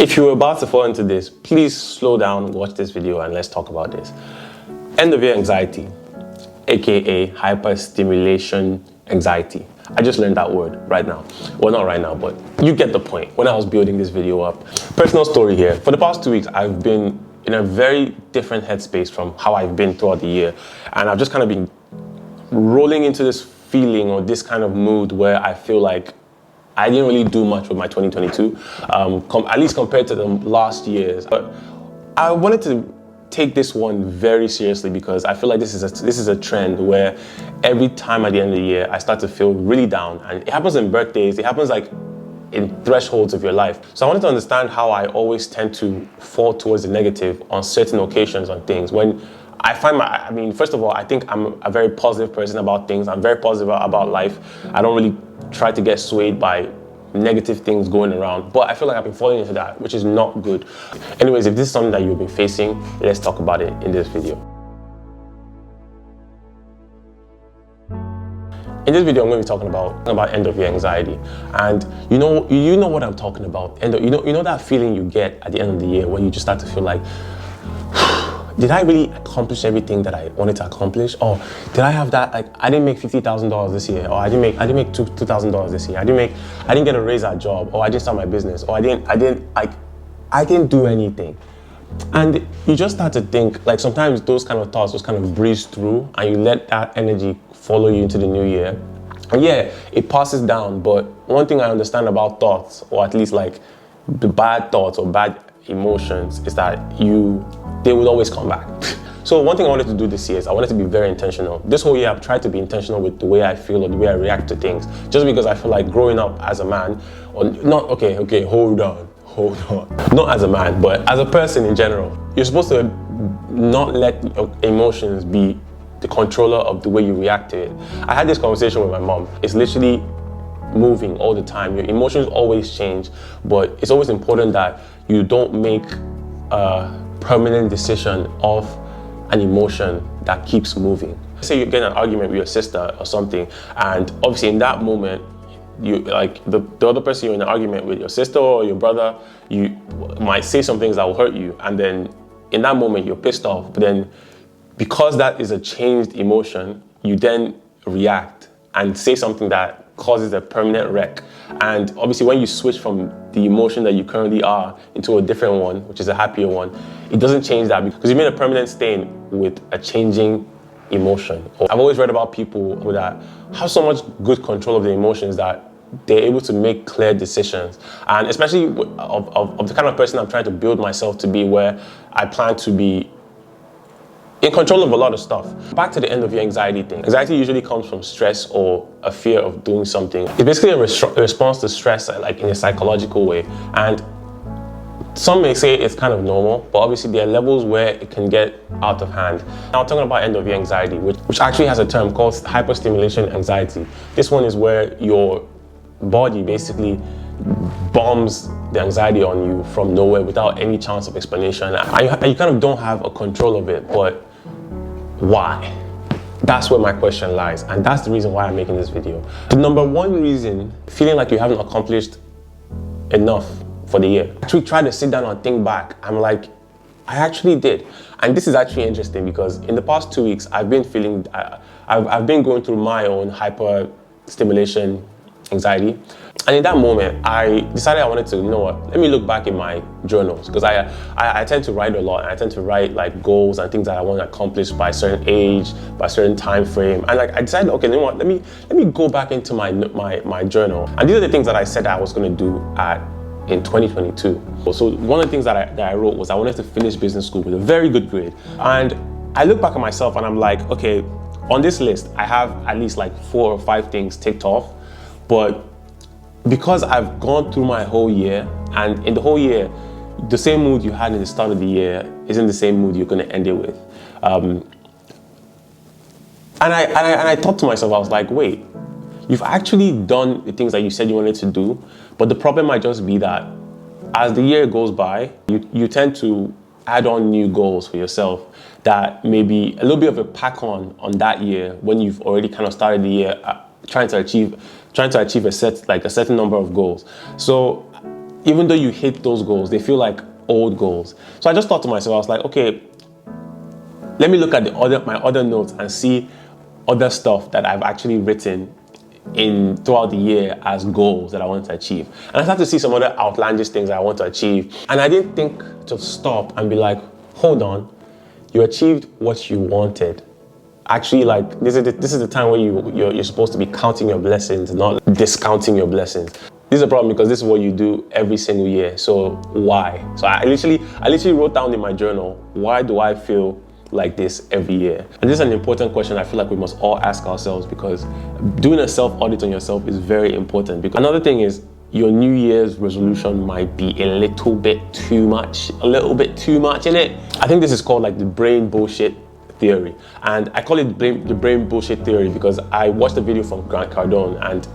If you were about to fall into this, please slow down, watch this video, and let's talk about this. End of year anxiety, aka hyperstimulation anxiety. I just learned that word right now. Well, not right now, but you get the point. When I was building this video up, personal story here. For the past 2 weeks, I've been in a very different headspace from how I've been throughout the year. And I've just kind of been rolling into this feeling or this kind of mood where I feel like I didn't really do much with my 2022, at least compared to the last years. But I wanted to take this one very seriously because I feel like this is a trend where every time at the end of the year I start to feel really down, and it happens in birthdays, it happens like in thresholds of your life. So I wanted to understand how I always tend to fall towards the negative on certain occasions on things. When I find first of all, I think I'm a very positive person about things. I'm very positive about life. I don't really try to get swayed by negative things going around, but I feel like I've been falling into that, which is not good. Anyways, if this is something that you've been facing, let's talk about it in this video. In this video, I'm going to be talking about end of year anxiety, and you know what I'm talking about. You know that feeling you get at the end of the year when you just start to feel like, did I really accomplish everything that I wanted to accomplish? Or did I have that, like, I didn't make $50,000 this year, or I didn't make $2,000 this year. I didn't get a raise at job, or I didn't start my business, or I didn't do anything. And you just start to think, like, sometimes those kind of thoughts just kind of breeze through, and you let that energy follow you into the new year. And yeah, it passes down, but one thing I understand about thoughts, or at least like the bad thoughts or bad emotions, is that they will always come back. So one thing I wanted to do this year is I wanted to be very intentional. This whole year I've tried to be intentional with the way I feel or the way I react to things, just because I feel like growing up as a man, or not, okay, hold on. Not as a man, but as a person in general, you're supposed to not let your emotions be the controller of the way you react to it. I had this conversation with my mom. It's literally moving all the time. Your emotions always change, but it's always important that you don't make a permanent decision of an emotion that keeps moving. Say you get in an argument with your sister or something, and obviously in that moment, you like the other person you're in an argument with, your sister or your brother, you might say some things that will hurt you, and then in that moment you're pissed off, but then because that is a changed emotion, you then react and say something that causes a permanent wreck. And obviously when you switch from the emotion that you currently are into a different one, which is a happier one, it doesn't change that because you made a permanent stain with a changing emotion. I've always read about people that have so much good control of their emotions that they're able to make clear decisions. And especially of the kind of person I'm trying to build myself to be, where I plan to be in control of a lot of stuff. Back to the end of year anxiety thing. Anxiety usually comes from stress or a fear of doing something. It's basically a response to stress, like in a psychological way. And some may say it's kind of normal, but obviously there are levels where it can get out of hand. Now, talking about end of year anxiety, which actually has a term called hyperstimulation anxiety. This one is where your body basically bombs the anxiety on you from nowhere without any chance of explanation. And you kind of don't have a control of it, but why? That's where my question lies, and that's the reason why I'm making this video. The number one reason, feeling like you haven't accomplished enough for the year. Actually try to sit down and think back. I'm like, I actually did. And this is actually interesting because in the past 2 weeks, I've been going through my own hyper stimulation anxiety. And in that moment, I decided I wanted to, you know what, let me look back in my journals, because I tend to write a lot, and I tend to write like goals and things that I want to accomplish by a certain age, by a certain time frame. And like I decided, okay, you know what, let me go back into my journal. And these are the things that I said I was going to do in 2022. So one of the things that I wrote was I wanted to finish business school with a very good grade. And I look back at myself and I'm like, okay, on this list, I have at least like 4 or 5 things ticked off. But because I've gone through my whole year, and in the whole year, the same mood you had in the start of the year isn't the same mood you're going to end it with. And I thought to myself, I was like, wait, you've actually done the things that you said you wanted to do, but the problem might just be that as the year goes by, you tend to add on new goals for yourself that may be a little bit of a pack on that year when you've already kind of started the year trying to achieve a certain number of goals. So even though you hit those goals, they feel like old goals. So I just thought to myself, I was like, okay, let me look at my other notes and see other stuff that I've actually written throughout the year as goals that I want to achieve. And I started to see some other outlandish things I want to achieve. And I didn't think to stop and be like, hold on, you achieved what you wanted. Actually, like, this is the time where you're supposed to be counting your blessings, not discounting your blessings. This is a problem because this is what you do every single year. So why? So I literally wrote down in my journal, why do I feel like this every year? And this is an important question I feel like we must all ask ourselves, because doing a self-audit on yourself is very important. Because another thing is, your New Year's resolution might be a little bit too much in it. I think this is called like the brain bullshit theory. And I call it the brain bullshit theory because I watched a video from Grant Cardone, and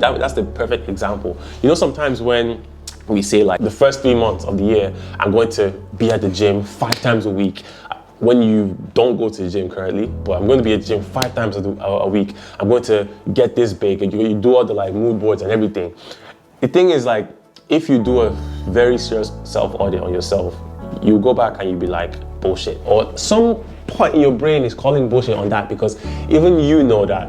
that's the perfect example. You know, sometimes when we say like the first 3 months of the year, I'm going to be at the gym 5 times a week. When you don't go to the gym currently, but I'm going to be at the gym 5 times a week. I'm going to get this big, and you do all the like mood boards and everything. The thing is, like, if you do a very serious self-audit on yourself, you go back and you be like, bullshit. Or some part in your brain is calling bullshit on that, because even you know that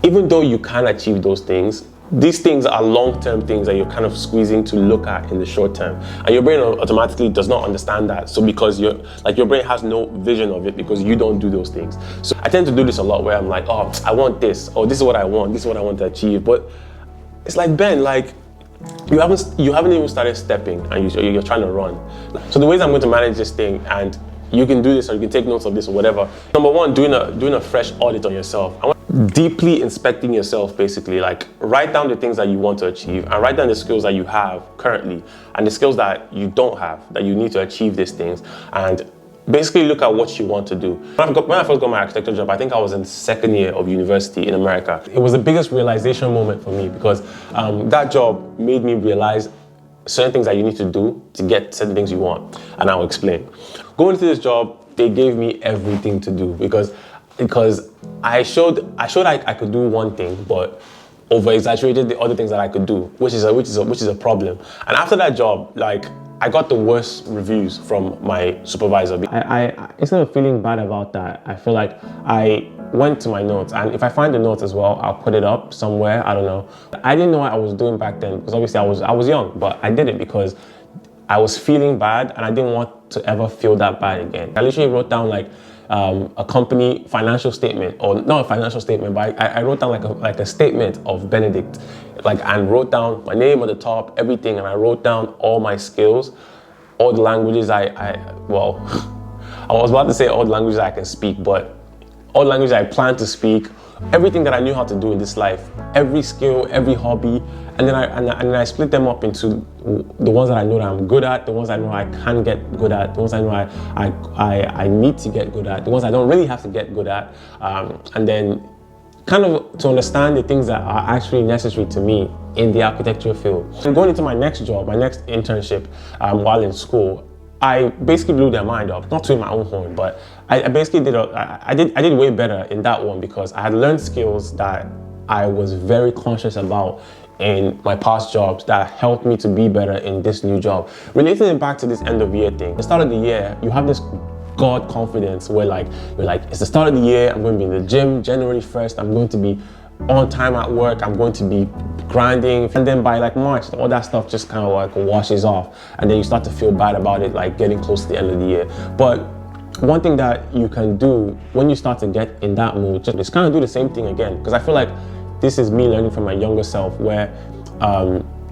even though you can achieve those things, these things are long-term things that you're kind of squeezing to look at in the short term. And your brain automatically does not understand that. So because your brain has no vision of it because you don't do those things. So I tend to do this a lot where I'm like, oh, I want this, or this is what I want, this is what I want to achieve. But it's like, Ben, like, you haven't even started stepping and you're trying to run. So the ways I'm going to manage this thing, and you can do this or you can take notes of this or whatever. Number one, doing a fresh audit on yourself. Deeply inspecting yourself, basically. Like, write down the things that you want to achieve and write down the skills that you have currently and the skills that you don't have, that you need to achieve these things, and basically look at what you want to do. When I first got my architecture job, I think I was in second year of university in America. It was the biggest realization moment for me because that job made me realize certain things that you need to do to get certain things you want, and I'll explain. Going into this job, they gave me everything to do because I showed I could do one thing, but over-exaggerated the other things that I could do, which is a problem. And after that job, like, I got the worst reviews from my supervisor. I instead of feeling bad about that, I feel like I went to my notes, and if I find the notes as well, I'll put it up somewhere. I don't know. I didn't know what I was doing back then because obviously I was young, but I did it because I was feeling bad and I didn't want to ever feel that bad again. I literally wrote down like a company financial statement, or not a financial statement, but I wrote down like a statement of Benedict, and wrote down my name at the top, everything, and I wrote down all my skills, all the languages I was about to say all the languages I can speak, but all the languages I plan to speak, everything that I knew how to do in this life, every skill, every hobby, and then I split them up into the ones that I know that I'm good at, the ones I know I can get good at, the ones I know I need to get good at, the ones I don't really have to get good at, and then kind of to understand the things that are actually necessary to me in the architecture field. So going into my next job, my next internship while in school, I basically blew their mind up. Not to my own horn, but I basically I did way better in that one because I had learned skills that I was very conscious about in my past jobs that helped me to be better in this new job. Relating it back to this end of year thing, at the start of the year, you have this God confidence where you're like, it's the start of the year, I'm going to be in the gym January 1st, I'm going to be on time at work, I'm going to be grinding, and then by like March, all that stuff just kind of like washes off, and then you start to feel bad about it, like getting close to the end of the year. But one thing that you can do when you start to get in that mood, just kind of do the same thing again, because I feel like this is me learning from my younger self, where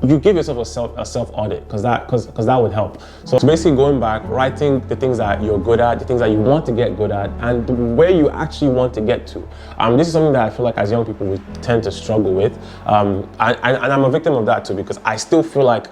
you give yourself a self audit, because that would help. So it's basically going back, writing the things that you're good at, the things that you want to get good at, and where you actually want to get to. This is something that I feel like as young people we tend to struggle with, and I'm a victim of that too, because I still feel like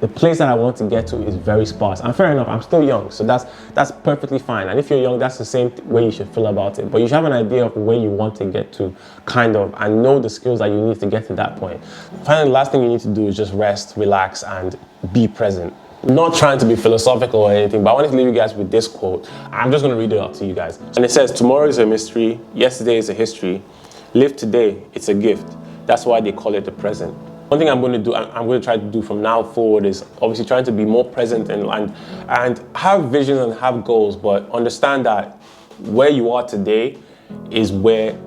the place that I want to get to is very sparse. And fair enough, I'm still young, so that's perfectly fine. And if you're young, that's the same way you should feel about it. But you should have an idea of where you want to get to, kind of, and know the skills that you need to get to that point. Finally, the last thing you need to do is just rest, relax, and be present. Not trying to be philosophical or anything, but I wanted to leave you guys with this quote. I'm just going to read it out to you guys. And it says, "Tomorrow is a mystery, yesterday is a history. Live today, it's a gift. That's why they call it the present." One thing I'm going to do, I'm going to try to do from now forward is obviously trying to be more present and have visions and have goals, but understand that where you are today is where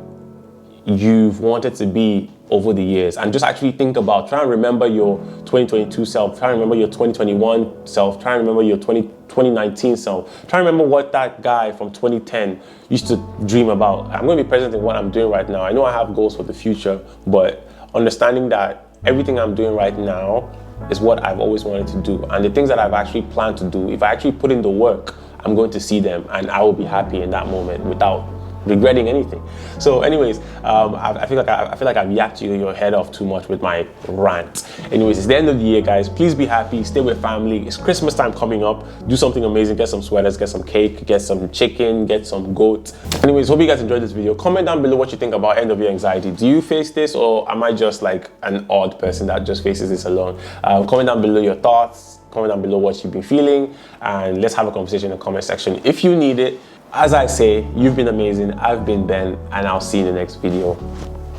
you've wanted to be over the years. And just actually think about, try and remember your 2022 self, try and remember your 2021 self, try and remember your 2019 self, try and remember what that guy from 2010 used to dream about. I'm going to be present in what I'm doing right now. I know I have goals for the future, but understanding that everything I'm doing right now is what I've always wanted to do. And the things that I've actually planned to do, if I actually put in the work, I'm going to see them and I will be happy in that moment without regretting anything. So anyways, I feel like I've yapped your head off too much with my rant. Anyways, it's the end of the year, guys. Please be happy, stay with family. It's Christmas time coming up. Do something amazing, get some sweaters, get some cake, get some chicken, get some goat. Anyways, hope you guys enjoyed this video. Comment down below what you think about end of year anxiety. Do you face this, or am I just like an odd person that just faces this alone? Comment down below your thoughts. Comment down below what you've been feeling, and let's have a conversation in the comment section if you need it. As I say, you've been amazing, I've been Ben, and I'll see you in the next video.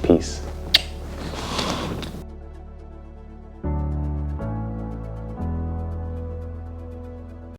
Peace.